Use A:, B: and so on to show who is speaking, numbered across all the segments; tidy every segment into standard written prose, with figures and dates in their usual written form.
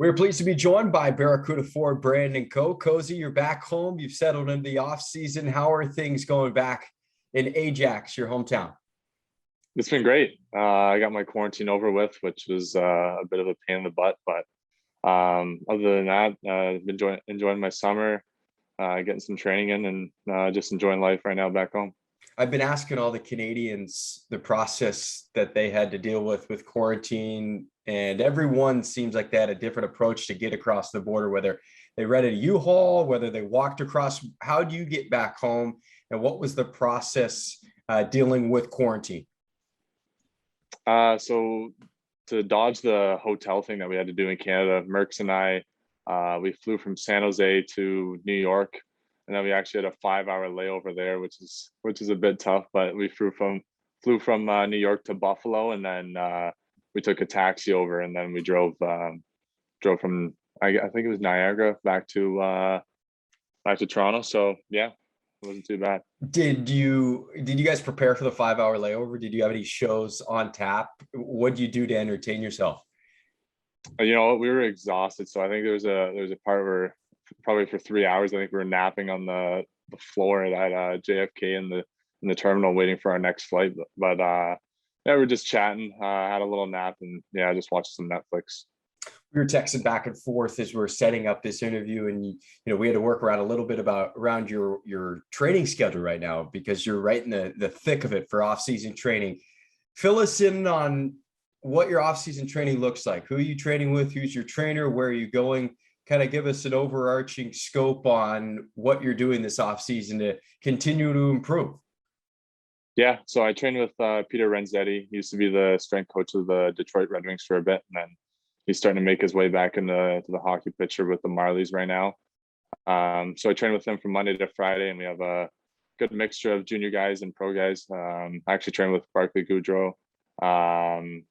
A: We're pleased to be joined by Barracuda forward Brandon Coe. Cozy, you're back home. You've settled into the offseason. How are things going back in Ajax, your hometown?
B: It's been great. I got my quarantine over with, which was a bit of a pain in the butt. But other than that, I've been enjoying my summer, getting some training in, and just enjoying life right now back home.
A: I've been asking all the Canadians the process that they had to deal with quarantine, and everyone seems like they had a different approach to get across the border, whether they rented a U-Haul, whether they walked across. How do you get back home, and what was the process dealing with quarantine?
B: So to dodge the hotel thing that we had to do in Canada, Merckx and I, we flew from San Jose to New York, and then we actually had a 5-hour layover there, which is a bit tough. But we flew from New York to Buffalo, and then we took a taxi over, and then we drove from I think it was Niagara back to Toronto. So yeah, it wasn't too bad.
A: Did you guys prepare for the 5-hour layover? Did you have any shows on tap? What did you do to entertain yourself?
B: You know, we were exhausted, so I think there was a part where probably for 3 hours, I think we were napping on the floor at JFK in the terminal, waiting for our next flight. But yeah, we were just chatting, had a little nap, and yeah, just watched some Netflix.
A: We were texting back and forth as we were setting up this interview, and we had to work around a little bit around your training schedule right now, because you're right in the thick of it for off-season training. Fill us in on what your off-season training looks like. Who are you training with? Who's your trainer? Where are you going? Kind of give us an overarching scope on what you're doing this off-season to continue to improve.
B: Yeah, so I trained with Peter Renzetti. He used to be the strength coach of the Detroit Red Wings for a bit, and then he's starting to make his way back into the hockey picture with the Marlies right now. So I train with him from Monday to Friday, and we have a good mixture of junior guys and pro guys. I actually train with Barclay Goodrow, Ryan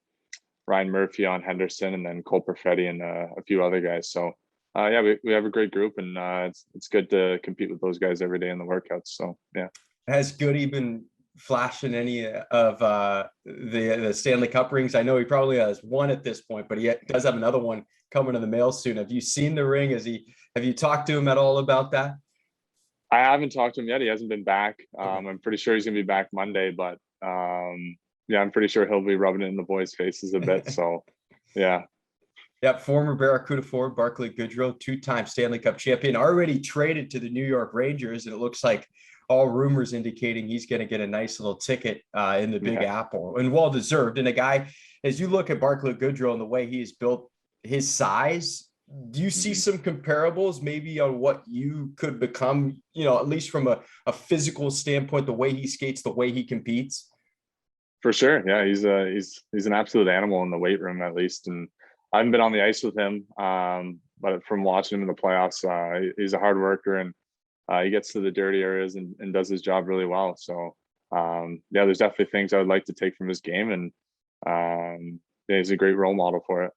B: Murphy on Henderson, and then Cole Perfetti and a few other guys. So yeah, we have a great group, and it's good to compete with those guys every day in the workouts. So yeah.
A: Has Goody been flashing any of the Stanley Cup rings? I know he probably has one at this point, but he does have another one coming in the mail soon. Have you seen the ring? Have you talked to him at all about that?
B: I haven't talked to him yet. He hasn't been back. I'm pretty sure he's gonna be back Monday, but yeah, I'm pretty sure he'll be rubbing it in the boys' faces a bit. So yeah.
A: Yep, former Barracuda forward Barclay Goodrow, 2-time Stanley Cup champion, already traded to the New York Rangers, and it looks like all rumors indicating he's going to get a nice little ticket in the Big Apple, and well-deserved. And a guy, as you look at Barclay Goodrow and the way he's built, his size, do you see some comparables maybe on what you could become, at least from a physical standpoint, the way he skates, the way he competes?
B: For sure. Yeah, he's an absolute animal in the weight room, at least. And I haven't been on the ice with him, but from watching him in the playoffs, he's a hard worker, and he gets to the dirty areas and does his job really well. So yeah, there's definitely things I would like to take from his game, and yeah, he's a great role model for it.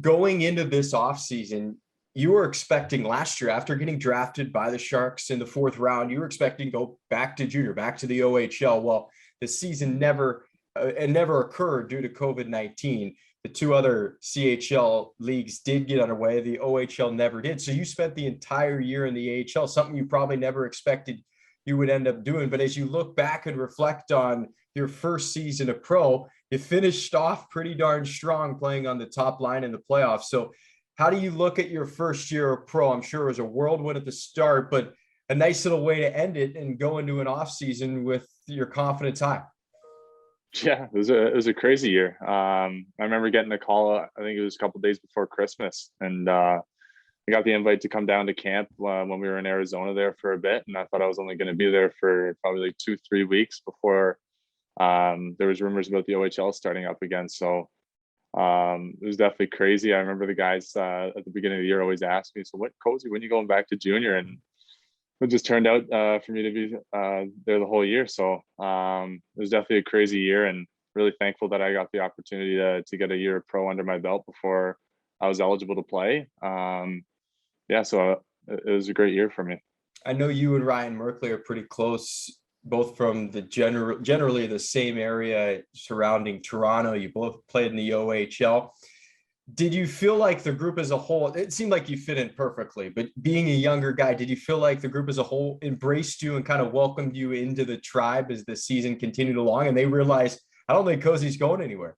A: Going into this offseason, you were expecting last year, after getting drafted by the Sharks in the 4th round, you were expecting to go back to junior, back to the OHL. Well, the season never occurred due to COVID-19. The 2 other CHL leagues did get underway. The OHL never did. So you spent the entire year in the AHL, something you probably never expected you would end up doing. But as you look back and reflect on your first season of pro, you finished off pretty darn strong, playing on the top line in the playoffs. So how do you look at your first year of pro? I'm sure it was a whirlwind at the start, but a nice little way to end it and go into an off season with your confidence high.
B: Yeah, it was a crazy year. I remember getting a call, I think it was a couple of days before Christmas, and I got the invite to come down to camp when we were in Arizona there for a bit. And I thought I was only going to be there for probably like 2-3 weeks before there was rumors about the OHL starting up again. So it was definitely crazy. I remember the guys at the beginning of the year always asked me, so what, Cozy, when are you going back to junior? And it just turned out for me to be there the whole year. So it was definitely a crazy year, and really thankful that I got the opportunity to get a year of pro under my belt before I was eligible to play. Yeah, so it was a great year for me.
A: I know you and Ryan Merkley are pretty close, both from the generally the same area surrounding Toronto. You both played in the OHL. Did you feel like the group as a whole, it seemed like you fit in perfectly, but being a younger guy, did you feel like the group as a whole embraced you and kind of welcomed you into the tribe as the season continued along and they realized, I don't think Cozy's going anywhere?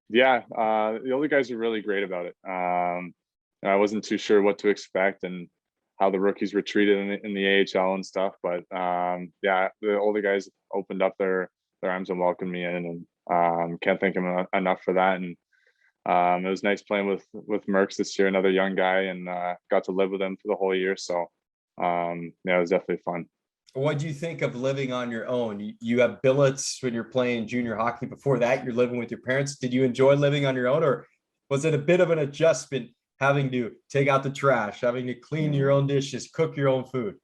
B: Yeah, the older guys are really great about it. I wasn't too sure what to expect and how the rookies were treated in the AHL and stuff, but yeah, the older guys opened up their arms and welcomed me in, and can't thank them enough for that. And it was nice playing with Merckx this year, another young guy, and got to live with him for the whole year. So yeah, it was definitely fun.
A: What do you think of living on your own? You have billets when you're playing junior hockey. Before that, you're living with your parents. Did you enjoy living on your own, or was it a bit of an adjustment having to take out the trash, having to clean your own dishes, cook your own food?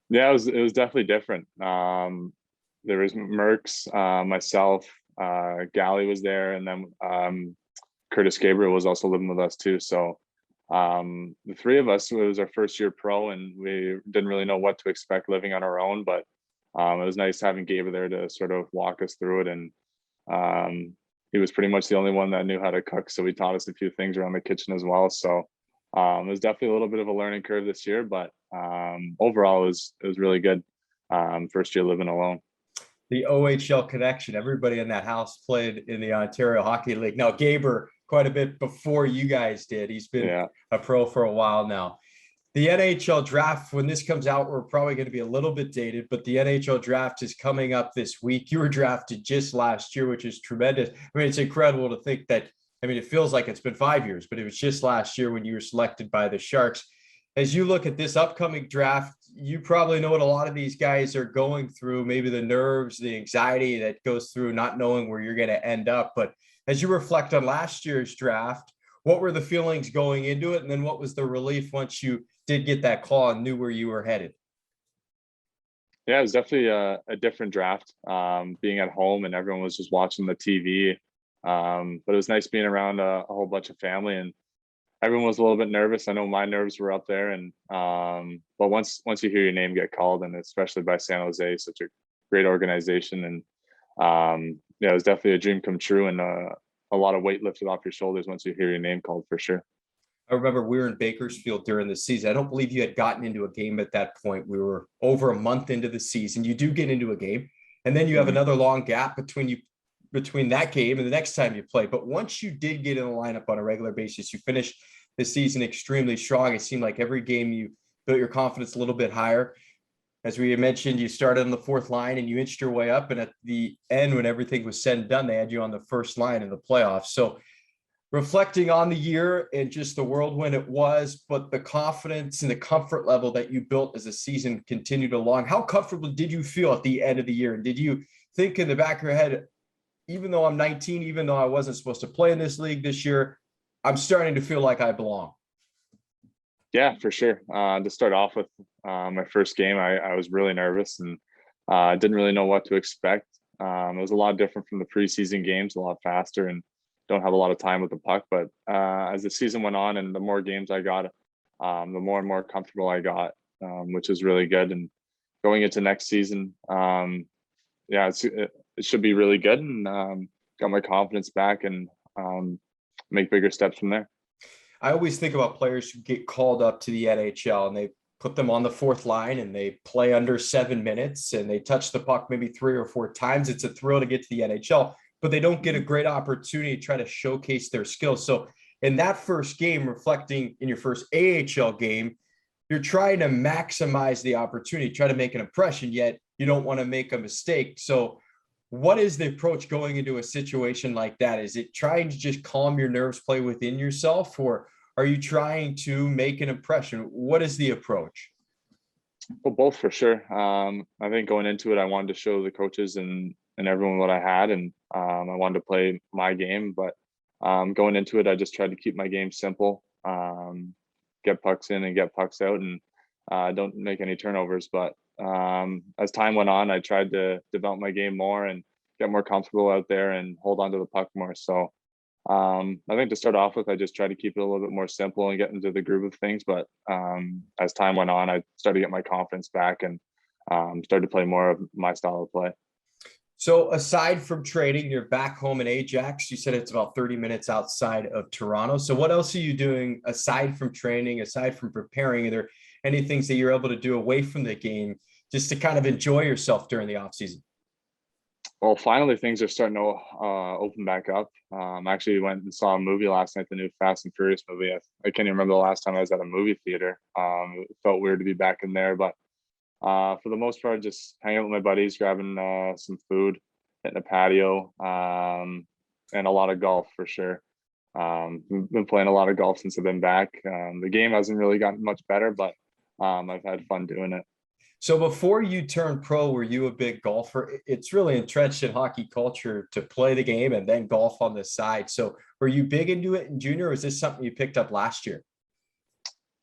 B: Yeah, it was definitely different. There was Merckx, myself, Gally was there, and then Curtis Gabriel was also living with us too. So the three of us, it was our first year pro, and we didn't really know what to expect living on our own, but it was nice having Gabriel there to sort of walk us through it. And he was pretty much the only one that knew how to cook, so he taught us a few things around the kitchen as well. So it was definitely a little bit of a learning curve this year, but overall it was really good. First year living alone.
A: The OHL connection. Everybody in that house played in the Ontario Hockey League. Now, Gaber, quite a bit before you guys did. He's been
B: Yeah.
A: a pro for a while now. The NHL draft, when this comes out, we're probably going to be a little bit dated, but the NHL draft is coming up this week. You were drafted just last year, which is tremendous. I mean, it's incredible to think that, I mean, it feels like it's been 5 years, but it was just last year when you were selected by the Sharks. As you look at this upcoming draft, you probably know what a lot of these guys are going through, maybe the nerves, the anxiety that goes through not knowing where you're going to end up. But as you reflect on last year's draft, what were the feelings going into it? And then what was the relief once you did get that call and knew where you were headed?
B: Yeah, it was definitely a different draft, being at home and everyone was just watching the TV. But it was nice being around a whole bunch of family, and everyone was a little bit nervous. I know my nerves were up there, and but once you hear your name get called, and especially by San Jose, such a great organization, and yeah, it was definitely a dream come true, and a lot of weight lifted off your shoulders once you hear your name called, for sure.
A: I remember we were in Bakersfield during the season. I don't believe you had gotten into a game at that point. We were over a month into the season. You do get into a game, and then you have another long gap between that game and the next time you play. But once you did get in the lineup on a regular basis, you finished the season extremely strong. It seemed like every game you built your confidence a little bit higher. As we mentioned, you started on the fourth line and you inched your way up. And at the end, when everything was said and done, they had you on the first line in the playoffs. So reflecting on the year and just the whirlwind it was, but the confidence and the comfort level that you built as the season continued along, how comfortable did you feel at the end of the year? And did you think in the back of your head, even though I'm 19, even though I wasn't supposed to play in this league this year, I'm starting to feel like I belong?
B: Yeah, for sure. To start off with, my first game, I was really nervous, and didn't really know what to expect. It was a lot different from the preseason games, a lot faster, and don't have a lot of time with the puck. But as the season went on and the more games I got, the more and more comfortable I got, which is really good. And going into next season, yeah, it should be really good, and got my confidence back, and make bigger steps from there.
A: I always think about players who get called up to the NHL and they put them on the fourth line and they play under 7 minutes and they touch the puck maybe 3 or 4 times. It's a thrill to get to the NHL, but they don't get a great opportunity to try to showcase their skills. So in that first game, reflecting in your first AHL game, you're trying to maximize the opportunity, try to make an impression, yet you don't want to make a mistake. So what is the approach going into a situation like that? Is it trying to just calm your nerves, play within yourself, or are you trying to make an impression? What is the approach?
B: Well, both for sure. I think going into it, I wanted to show the coaches and everyone what I had, and I wanted to play my game. But going into it, I just tried to keep my game simple, get pucks in and get pucks out, and don't make any turnovers. But as time went on, I tried to develop my game more and get more comfortable out there and hold on to the puck more. So I think to start off with, I just tried to keep it a little bit more simple and get into the groove of things. But as time went on, I started to get my confidence back and started to play more of my style of play.
A: So aside from training, you're back home in Ajax. You said it's about 30 minutes outside of Toronto. So what else are you doing aside from training, aside from preparing? Are there any things that you're able to do away from the game just to kind of enjoy yourself during the off season?
B: Well, finally, things are starting to open back up. Actually went and saw a movie last night, the new Fast and Furious movie. I can't even remember the last time I was at a movie theater. It felt weird to be back in there, but for the most part, just hanging out with my buddies, grabbing some food, hitting a patio, and a lot of golf for sure. We've been playing a lot of golf since I've been back. The game hasn't really gotten much better, but I've had fun doing it.
A: So before you turned pro, were you a big golfer? It's really entrenched in hockey culture to play the game and then golf on the side. So were you big into it in junior, or is this something you picked up last year?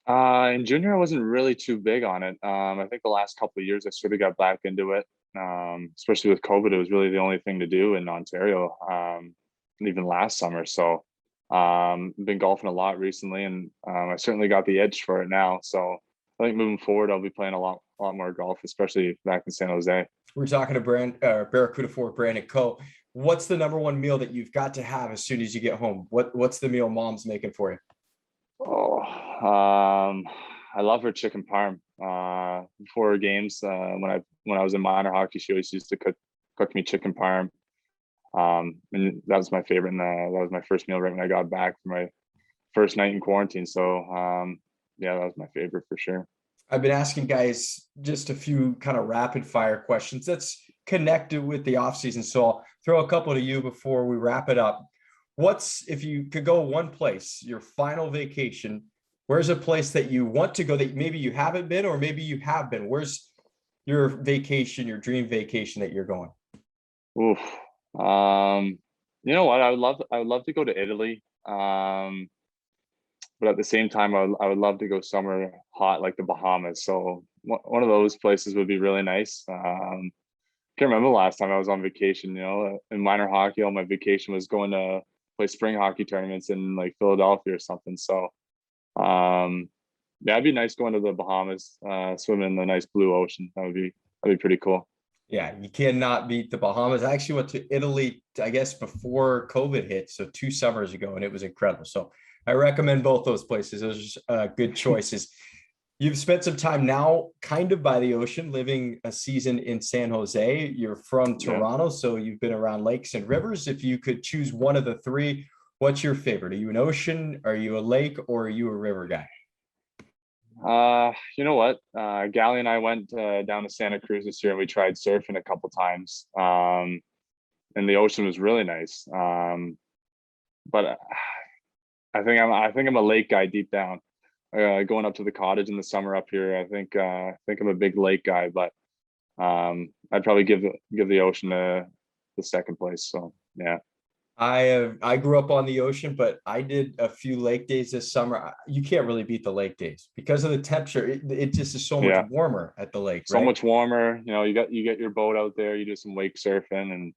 B: In junior, I wasn't really too big on it. I think the last couple of years I sort of got back into it. Especially with COVID, it was really the only thing to do in Ontario, and even last summer. So been golfing a lot recently, and I certainly got the edge for it now. So I think moving forward, I'll be playing a lot more golf, especially back in San Jose.
A: We're talking to Barracuda forward Brandon Coe. What's the number one meal that you've got to have as soon as you get home? What's the meal mom's making for you?
B: Oh, I love her chicken parm. Before games, when I was in minor hockey, she always used to cook me chicken parm. And that was my favorite. And that was my first meal right when I got back for my first night in quarantine. So yeah, that was my favorite for sure.
A: I've been asking guys just a few kind of rapid fire questions that's connected with the offseason. So I'll throw a couple to you before we wrap it up. If you could go one place, your final vacation, where's a place that you want to go that maybe you haven't been, or maybe you have been? Where's your vacation, your dream vacation that you're going?
B: Oof. You know what? I would love to go to Italy. But at the same time, I would love to go somewhere hot like the Bahamas. So one of those places would be really nice. Can't remember the last time I was on vacation. You know, in minor hockey, all my vacation was going to play spring hockey tournaments in like Philadelphia or something. So yeah, it'd be nice going to the Bahamas, swimming in the nice blue ocean. That'd be pretty cool.
A: Yeah, you cannot beat the Bahamas. I actually went to Italy, I guess, before COVID hit, so 2 summers ago, and it was incredible. So I recommend both those places. Those are good choices. You've spent some time now kind of by the ocean, living a season in San Jose. You're from Toronto, so you've been around lakes and rivers. If you could choose one of the three, what's your favorite? Are you an ocean? Are you a lake? Or are you a river guy?
B: You know what? Gally and I went down to Santa Cruz this year, and we tried surfing a couple times. And the ocean was really nice. But I think I'm a lake guy deep down. Going up to the cottage in the summer up here, I think I'm a big lake guy. But I'd probably give the ocean the second place. So yeah.
A: I grew up on the ocean, but I did a few lake days this summer. You can't really beat the lake days because of the temperature. It just is so much warmer at the lake,
B: so
A: right?
B: much warmer. You know, you get your boat out there, you do some wake surfing,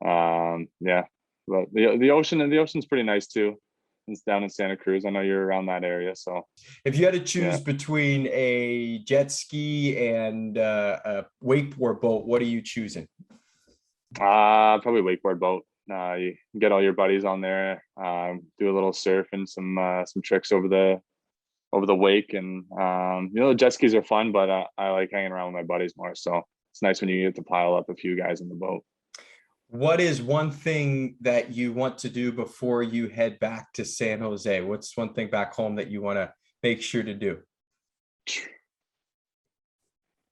B: and yeah. But the ocean's pretty nice too. It's down in Santa Cruz. I know you're around that area, so
A: if you had to choose between a jet ski and a wakeboard boat, what are you choosing?
B: Probably wakeboard boat. You can get all your buddies on there, do a little surf and some tricks over the wake, and you know, the jet skis are fun, but I like hanging around with my buddies more. So it's nice when you get to pile up a few guys in the boat.
A: What is one thing that you want to do before you head back to San Jose? What's one thing back home that you want to make sure to do?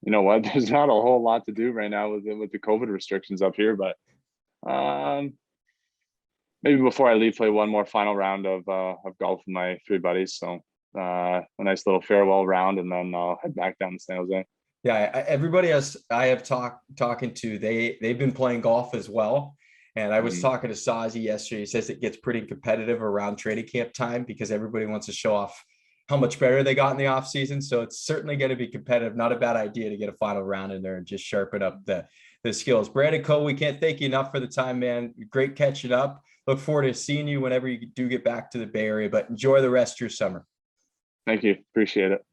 B: You know what? There's not a whole lot to do right now with the COVID restrictions up here, but maybe before I leave, play one more final round of golf with my three buddies. So a nice little farewell round, and then I'll head back down to San Jose.
A: Yeah, everybody else I have talking to, they've been playing golf as well. And I was talking to Sazi yesterday. He says it gets pretty competitive around training camp time because everybody wants to show off how much better they got in the off season. So it's certainly going to be competitive. Not a bad idea to get a final round in there and just sharpen up the skills. Brandon Coe, we can't thank you enough for the time, man. Great catching up. Look forward to seeing you whenever you do get back to the Bay Area, but enjoy the rest of your summer.
B: Thank you. Appreciate it.